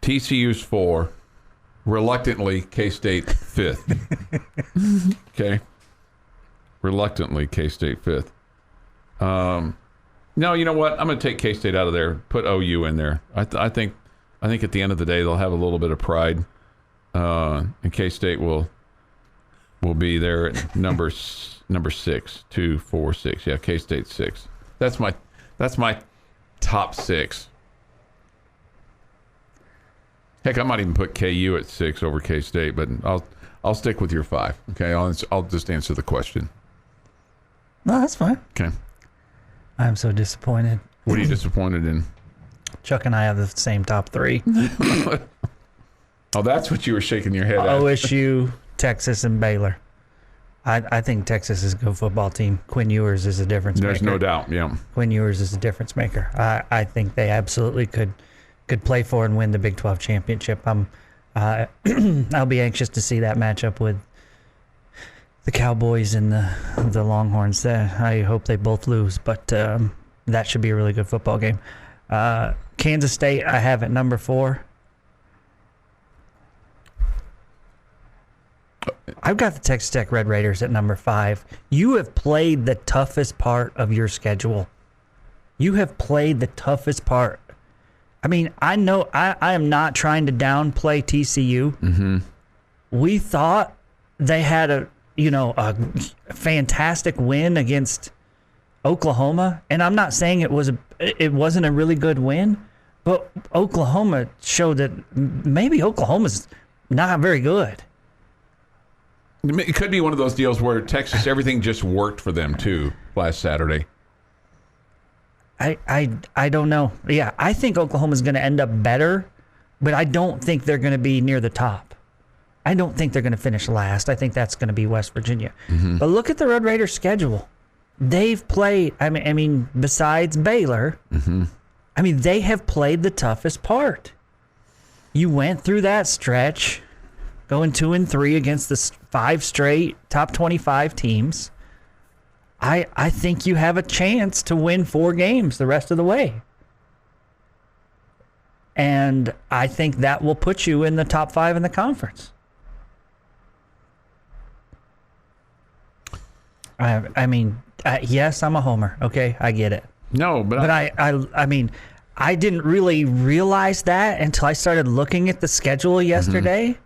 Speaker 2: TCU's 4. Reluctantly, K-State 5th. Okay. Reluctantly, K-State 5th. No, you know what? I'm going to take K-State out of there. Put OU in there. I think at the end of the day they'll have a little bit of pride, and K-State will be there at number 6, 2, 4, 6. Yeah, K-State 6. That's my top 6. Heck, I might even put KU at 6 over K-State, but I'll stick with your 5. Okay, I'll just answer the question.
Speaker 3: No, that's fine.
Speaker 2: Okay.
Speaker 3: I'm so disappointed.
Speaker 2: What are you disappointed in?
Speaker 3: Chuck and I have the same top 3.
Speaker 2: Oh, that's what you were shaking your head at.
Speaker 3: OSU, Texas, and Baylor. I think Texas is a good football team. Quinn Ewers is a difference maker.
Speaker 2: There's no doubt, yeah.
Speaker 3: Quinn Ewers is a difference maker. I think they absolutely could play for and win the Big 12 championship. I'll be anxious to see that matchup with the Cowboys and the Longhorns. I hope they both lose, but that should be a really good football game. Kansas State, I have at number 4. I've got the Texas Tech Red Raiders at number 5. You have played the toughest part of your schedule. You have played the toughest part. I mean, I know I am not trying to downplay TCU.
Speaker 2: Mm-hmm.
Speaker 3: We thought they had a fantastic win against Oklahoma, and I'm not saying it wasn't a really good win, but Oklahoma showed that maybe Oklahoma's not very good.
Speaker 2: It could be one of those deals where Texas, everything just worked for them too last Saturday.
Speaker 3: I don't know. Yeah, I think Oklahoma's going to end up better, but I don't think they're going to be near the top. I don't think they're going to finish last. I think that's going to be West Virginia.
Speaker 2: Mm-hmm.
Speaker 3: But look at the Red Raiders' schedule. They've played, I mean, besides Baylor,
Speaker 2: mm-hmm.
Speaker 3: I mean, they have played the toughest part. You went through that stretch, going 2-3 against the 5 straight top 25 teams. I think you have a chance to win 4 games the rest of the way. And I think that will put you in the top 5 in the conference. I mean, yes, I'm a homer. Okay, I get it.
Speaker 2: No, but
Speaker 3: I mean, I didn't really realize that until I started looking at the schedule yesterday.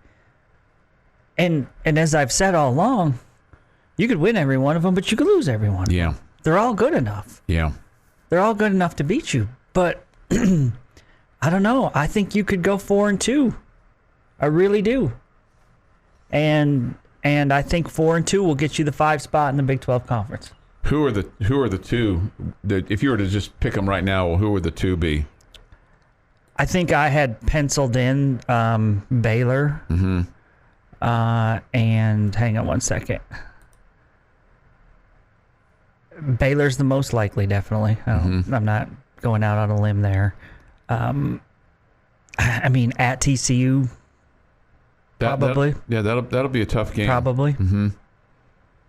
Speaker 3: Mm-hmm. And as I've said all along, you could win every one of them, but you could lose every one.
Speaker 2: Yeah.
Speaker 3: They're all good enough.
Speaker 2: Yeah.
Speaker 3: They're all good enough to beat you. But I don't know. I think you could go 4-2. I really do. And I think 4-2 will get you the 5 spot in the Big 12 conference.
Speaker 2: Who are the two that, if you were to just pick them right now, who would the 2 be?
Speaker 3: I think I had penciled in Baylor.
Speaker 2: Mm-hmm.
Speaker 3: And hang on one second. Baylor's the most likely, definitely. I'm not going out on a limb there. I mean, at TCU, probably.
Speaker 2: That'll be a tough game.
Speaker 3: Probably.
Speaker 2: Mm-hmm.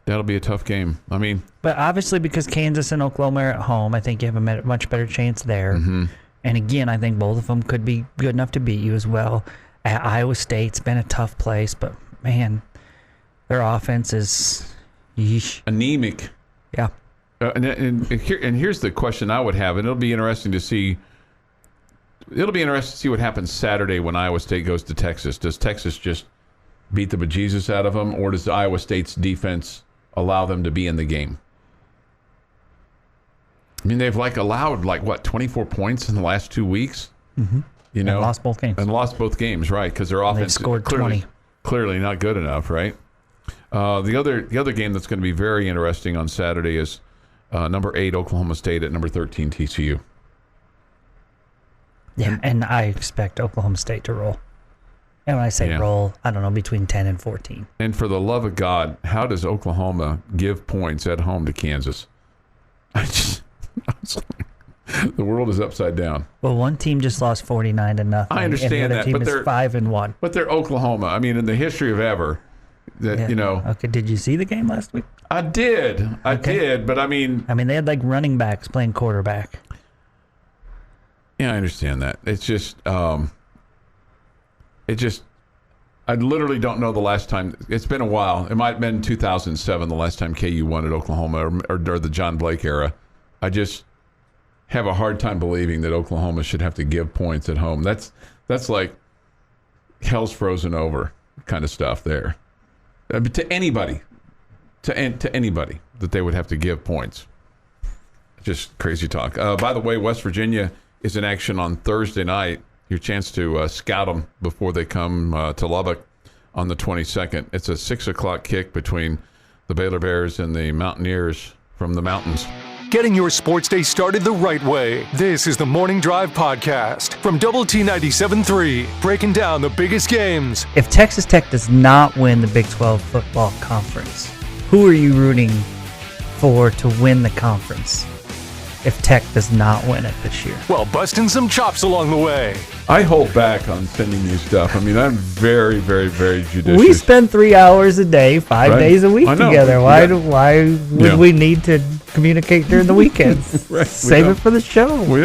Speaker 2: That'll be a tough game. I mean,
Speaker 3: but obviously because Kansas and Oklahoma are at home, I think you have a much better chance there.
Speaker 2: Mm-hmm.
Speaker 3: And again, I think both of them could be good enough to beat you as well. At Iowa State's been a tough place, but man, their offense is yeesh.
Speaker 2: Anemic.
Speaker 3: Yeah.
Speaker 2: And here's the question I would have, and it'll be interesting to see. It'll be interesting to see what happens Saturday when Iowa State goes to Texas. Does Texas just beat the bejesus out of them, or does Iowa State's defense allow them to be in the game? I mean, they've allowed 24 points in the last 2 weeks.
Speaker 3: Mm-hmm.
Speaker 2: You know,
Speaker 3: and lost both games.
Speaker 2: And lost both games, right? Because their offense
Speaker 3: scored
Speaker 2: clearly not good enough, right? The other game that's going to be very interesting on Saturday is number 8 Oklahoma State at number 13 TCU.
Speaker 3: Yeah, and I expect Oklahoma State to roll. And when I say roll, I don't know, between 10 and 14.
Speaker 2: And for the love of God, how does Oklahoma give points at home to Kansas? The world is upside down.
Speaker 3: Well, one team just lost 49-0.
Speaker 2: I understand
Speaker 3: and the other
Speaker 2: that,
Speaker 3: team
Speaker 2: but
Speaker 3: is
Speaker 2: they're
Speaker 3: 5-1.
Speaker 2: But they're Oklahoma. I mean, in the history of ever, that
Speaker 3: Okay, did you see the game last week?
Speaker 2: I did, but I mean,
Speaker 3: they had running backs playing quarterback.
Speaker 2: Yeah, I understand that. It's just, I literally don't know the last time. It's been a while. It might have been 2007, the last time KU won at Oklahoma, or the John Blake era. I just have a hard time believing that Oklahoma should have to give points at home. That's like hell's frozen over kind of stuff there. To anybody, to anybody, that they would have to give points. Just crazy talk. By the way, West Virginia is in action on Thursday night your chance to scout them before they come to Lubbock on the 22nd. It's a 6 o'clock kick between the Baylor Bears and the Mountaineers from the mountains.
Speaker 1: Getting your sports day started the right way. This is the Morning Drive Podcast from Double T 97.3, breaking down the biggest games.
Speaker 3: If Texas Tech does not win the Big 12 football conference, who are you rooting for to win the conference if Tech does not win it this year?
Speaker 1: Well, busting some chops along the way.
Speaker 2: I hold back on sending you stuff. I mean, I'm very, very, very judicious.
Speaker 3: We spend 3 hours a day, 5 days a week
Speaker 2: I know.
Speaker 3: together. Why
Speaker 2: Yeah.
Speaker 3: would we need to communicate during the weekends?
Speaker 2: Right.
Speaker 3: Save it for the show.
Speaker 2: We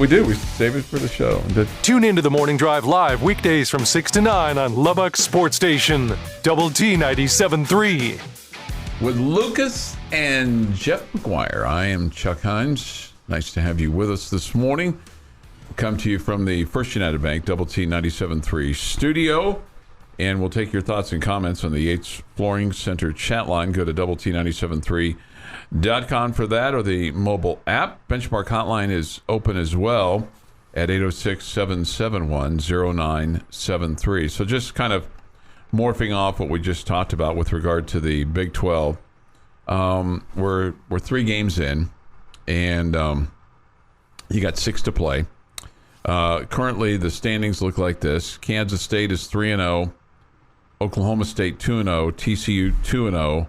Speaker 2: do. We save it for the show.
Speaker 1: Tune into the Morning Drive live weekdays from 6 to 9 on Lubbock Sports Station, Double T 97.3.
Speaker 2: With Lucas and Jeff McGuire, I am Chuck Hines. Nice to have you with us this morning. Come to you from the First United Bank Double T 97.3 studio, and we'll take your thoughts and comments on the Yates Flooring Center chat line. Go to doublet973.com for that, or the mobile app. Benchmark hotline is open as well at 806-771-0973. So just kind of morphing off what we just talked about with regard to the Big 12. We're 3 games in, and you got 6 to play. Currently, the standings look like this. Kansas State is 3-0. Oklahoma State 2-0. TCU 2-0.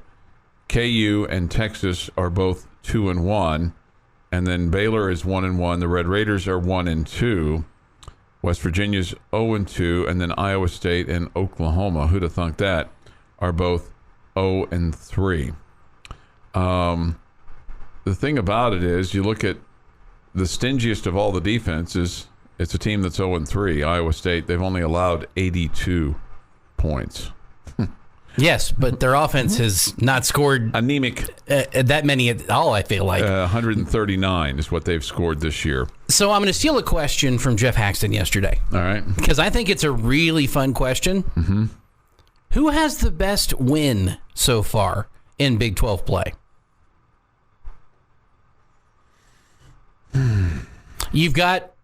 Speaker 2: KU and Texas are both 2-1. And then Baylor is 1-1. The Red Raiders are 1-2. West Virginia's 0-2. And then Iowa State and Oklahoma, who'd have thunk that, are both 0-3. The thing about it is, you look at the stingiest of all the defenses. It's a team that's 0-3, Iowa State. They've only allowed 82 points.
Speaker 4: Yes, but their offense has not scored
Speaker 2: Anemic.
Speaker 4: that many at all, I feel like.
Speaker 2: 139 is what they've scored this year.
Speaker 4: So I'm going to steal a question from Jeff Haxton yesterday.
Speaker 2: All right.
Speaker 4: Because I think it's a really fun question. Mm-hmm. Who has the best win so far in Big 12 play?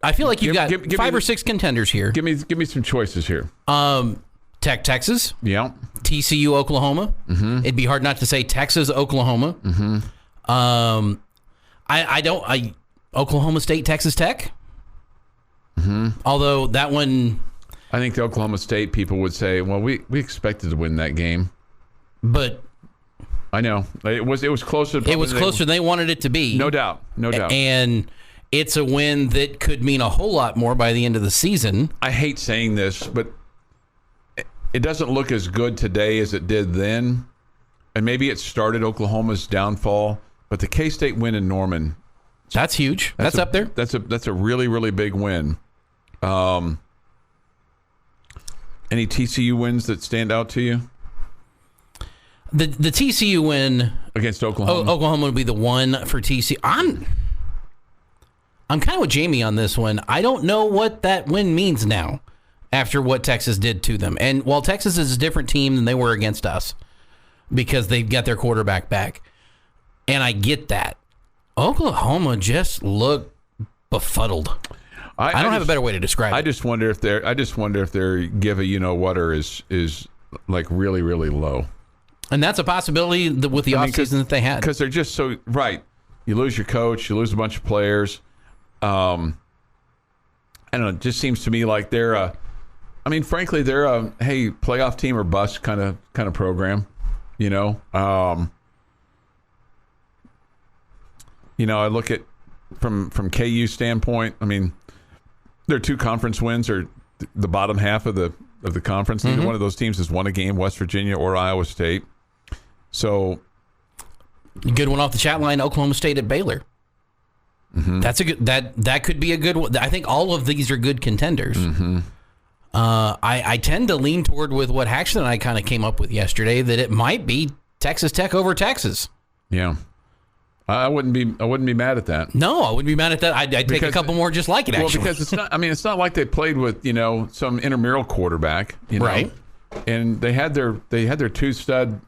Speaker 4: I feel like you've got
Speaker 2: give
Speaker 4: five
Speaker 2: me
Speaker 4: or six contenders here.
Speaker 2: Give me some choices here.
Speaker 4: Texas.
Speaker 2: Yeah.
Speaker 4: TCU, Oklahoma.
Speaker 2: Mm-hmm.
Speaker 4: It'd be hard not to say Texas, Oklahoma.
Speaker 2: Mm-hmm.
Speaker 4: Oklahoma State, Texas Tech.
Speaker 2: Mm-hmm.
Speaker 4: Although that one,
Speaker 2: I think the Oklahoma State people would say, well, we expected to win that game.
Speaker 4: But
Speaker 2: I know. It was closer.
Speaker 4: It was closer than they wanted it to be.
Speaker 2: No doubt.
Speaker 4: And it's a win that could mean a whole lot more by the end of the season.
Speaker 2: I hate saying this, but it doesn't look as good today as it did then. And maybe it started Oklahoma's downfall, but the K-State win in Norman,
Speaker 4: that's huge. That's up there.
Speaker 2: That's a really, really big win. Any TCU wins that stand out to you?
Speaker 4: The TCU win
Speaker 2: against Oklahoma.
Speaker 4: Oklahoma would be the one for TCU. I'm kind of with Jamie on this one. I don't know what that win means now after what Texas did to them. And while Texas is a different team than they were against us because they've got their quarterback back, and I get that, Oklahoma just looked befuddled. I don't have a better way to describe it.
Speaker 2: I just wonder if their give a you-know-whatter is like really, really low.
Speaker 4: And that's a possibility with the offseason that they had.
Speaker 2: Because they're just so, right, you lose your coach, you lose a bunch of players. I don't know, it just seems to me like they're frankly, they're a, hey, playoff team or bust kind of program, you know. I look at from KU standpoint, I mean, their 2 conference wins are the bottom half of the conference. Neither one of those teams has won a game, West Virginia or Iowa State. So,
Speaker 4: good one off the chat line, Oklahoma State at Baylor. Mm-hmm. That's a good that could be a good one. I think all of these are good contenders. Mm-hmm. I tend to lean toward with what Haxton and I kind of came up with yesterday, that it might be Texas Tech over Texas.
Speaker 2: Yeah, I wouldn't be mad at that.
Speaker 4: No, I wouldn't be mad at that. I'd take a couple more just like it. Actually,
Speaker 2: well, because it's not. I mean, it's not like they played with some intramural quarterback,
Speaker 4: right?
Speaker 2: And they had their 2 stud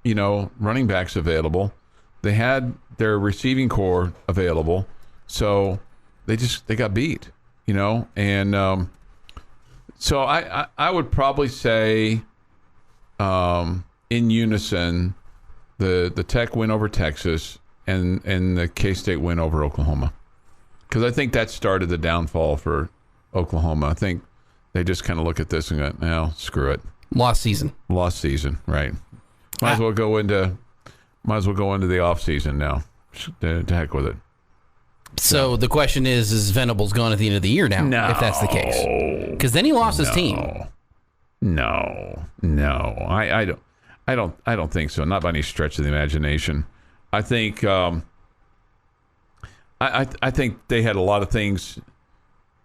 Speaker 2: running backs available. They had their receiving core available. So they got beat, and So I would probably say, in unison, the Tech win over Texas and the K-State win over Oklahoma, because I think that started the downfall for Oklahoma. I think they just kind of look at this and go, "No, screw it."
Speaker 4: Lost season,
Speaker 2: right? Might as well go into the off season now. To heck with it.
Speaker 4: So the question is Venables gone at the end of the year now?
Speaker 2: No,
Speaker 4: if that's the case, because then he lost his team.
Speaker 2: No, I don't think so. Not by any stretch of the imagination. I think I think they had a lot of things.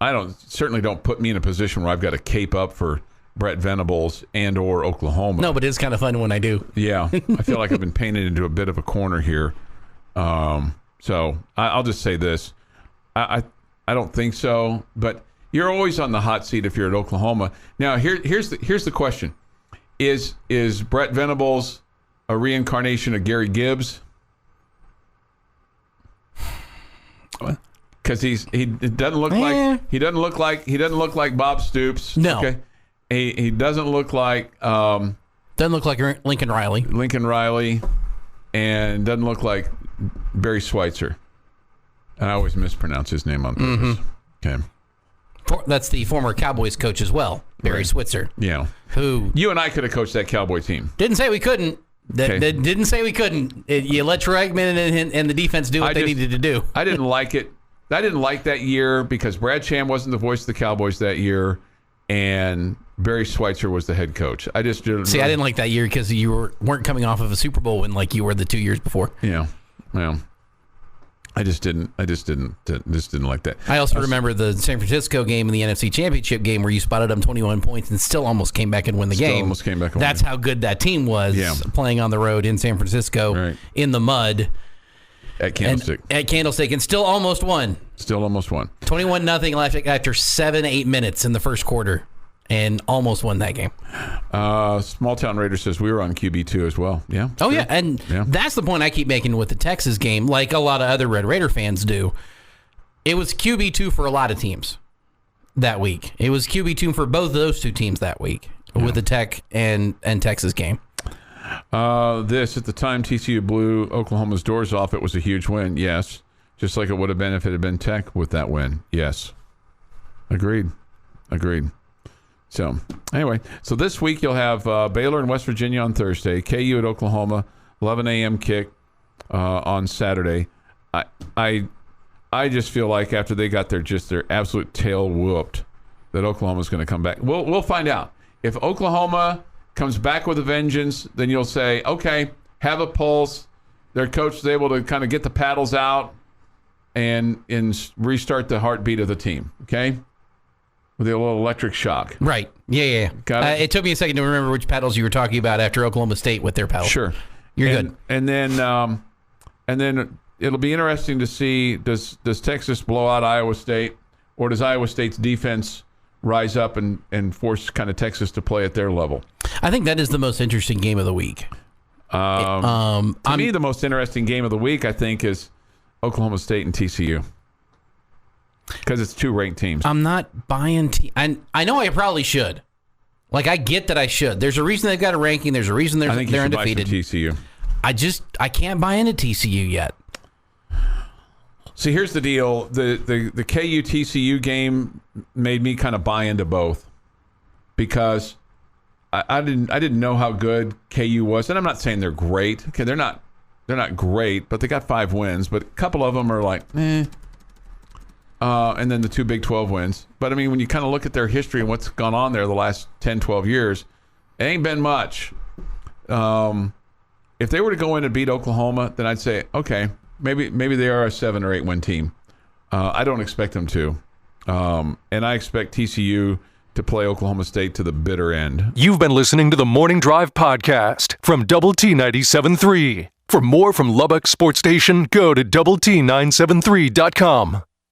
Speaker 2: Certainly don't put me in a position where I've got to cape up for Brett Venables and or Oklahoma.
Speaker 4: No, but it's kind of fun when I do.
Speaker 2: Yeah, I feel like I've been painted into a bit of a corner here. So I'll just say this. I don't think so, but you're always on the hot seat if you're at Oklahoma. Now, here's the question. Is Brett Venables a reincarnation of Gary Gibbs? Because he doesn't look like Bob Stoops.
Speaker 4: No.
Speaker 2: Okay. He doesn't look like
Speaker 4: doesn't look like Lincoln Riley, and doesn't look like Barry Schweitzer. And I always mispronounce his name on purpose. Okay. That's the former Cowboys coach as well, Barry Schweitzer.
Speaker 2: Yeah.
Speaker 4: Who
Speaker 2: you and I could have coached that Cowboy team.
Speaker 4: Didn't say we couldn't. Didn't say we couldn't. You let Troy Aikman and the defense do what they needed to do.
Speaker 2: I didn't like it. I didn't like that year because Brad Sham wasn't the voice of the Cowboys that year, and Barry Schweitzer was the head coach. I just didn't.
Speaker 4: See, I didn't like that year because you weren't coming off of a Super Bowl win like you were the 2 years before.
Speaker 2: Yeah. Well, I just didn't like that.
Speaker 4: I also remember the San Francisco game and the NFC Championship game where you spotted them 21 points and still almost came back and won the game.
Speaker 2: Almost came back and
Speaker 4: That's how good that team was playing on the road in San Francisco in the mud.
Speaker 2: At Candlestick.
Speaker 4: And still almost won. 21-0 left after 7-8 minutes in the first quarter and almost won that game.
Speaker 2: Small Town Raider says we were on QB2 as well. Yeah.
Speaker 4: Oh, sure. Yeah. And that's the point I keep making with the Texas game, like a lot of other Red Raider fans do. It was QB2 for a lot of teams that week. It was QB2 for both of those two teams that week with the Tech and Texas game.
Speaker 2: At the time TCU blew Oklahoma's doors off, it was a huge win. Yes. Just like it would have been if it had been Tech with that win. Yes. Agreed. So, anyway, so this week you'll have Baylor and West Virginia on Thursday, KU at Oklahoma, 11 a.m. kick on Saturday. I just feel like after they got their absolute tail whooped, that Oklahoma's going to come back. We'll find out. If Oklahoma comes back with a vengeance, then you'll say, okay, have a pulse. Their coach is able to kind of get the paddles out and restart the heartbeat of the team, okay? With a little electric shock.
Speaker 4: Right. Yeah.
Speaker 2: Got it?
Speaker 4: It took me a second to remember which paddles you were talking about after Oklahoma State with their paddles.
Speaker 2: Sure.
Speaker 4: You're good.
Speaker 2: And then it'll be interesting to see, does Texas blow out Iowa State, or does Iowa State's defense rise up and force kind of Texas to play at their level?
Speaker 4: I think that is the most interesting game of the week.
Speaker 2: To me, the most interesting game of the week, I think, is Oklahoma State and TCU. Because it's two ranked teams.
Speaker 4: I'm not buying I know I probably should. Like, I get that I should. There's a reason they've got a ranking. There's a reason they're undefeated.
Speaker 2: Buy some TCU.
Speaker 4: I can't buy into TCU yet.
Speaker 2: See, here's the deal. The KU TCU game made me kind of buy into both, because I didn't know how good KU was, and I'm not saying they're great. Okay, they're not great, but they got 5 wins. But a couple of them are like, and then the 2 Big 12 wins. But I mean, when you kind of look at their history and what's gone on there the last 10, 12 years, it ain't been much. If they were to go in and beat Oklahoma, then I'd say, okay, maybe they are a 7 or 8 win team. I don't expect them to. And I expect TCU to play Oklahoma State to the bitter end.
Speaker 1: You've been listening to the Morning Drive podcast from Double T 97.3. For more from Lubbock Sports Station, go to doublet973.com.